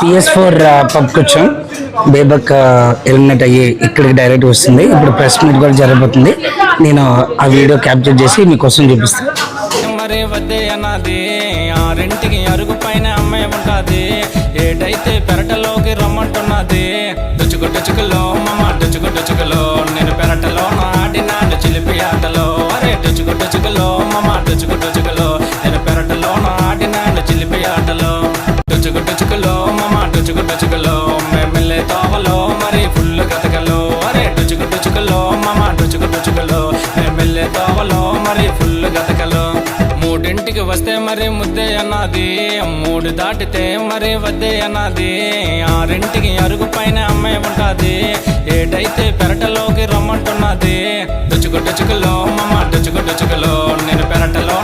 PS4 పబ్కి వచ్చాం. బేబక్ eliminate అయ్యి ఇక్కడికి డైరెక్ట్ వస్తుంది. ఇప్పుడు ప్రెస్ మీట్ కూడా జరగబోతుంది. నేను ఆ వీడియో క్యాప్చర్ చేసి మీకోసం చూపిస్తాను. మరి వద్దే అన్నది ఆరింటికి అరుగు పైన అమ్మాయి ఉంటుంది. ఏటైతే పెరటలోకి రమ్మంటున్నది. డుచుకులో మమ్మ డుచుకులో నేను పెరటలో ఆడినాడు చిలిపి ఆటలో. అరే డుచుకులో మమ్మ డుచుకులో నేను పెరటలో ఆడినాడు చిలిపి ఆటలో. డుచుకులో మమ్మ డుచుకులో మెల్లె తోవలో మరి ఫుల్ గతకలో. అరే డుచుకులో మమ్మ డుచుకులో మెల్లె తోవలో మరి ఫుల్ గతకలో. మూడింటికి వస్తే మరి ముద్దే అన్నది. మూడు దాటితే మరి వద్దే అన్నది. ఆరింటికి అరుగు పైన అమ్మాయి ఉంటుంది. ఏటైతే పెరటలోకి రమ్మంటున్నది. డుచుకులో మమ్మ డుచుకులో నేను పెరటలో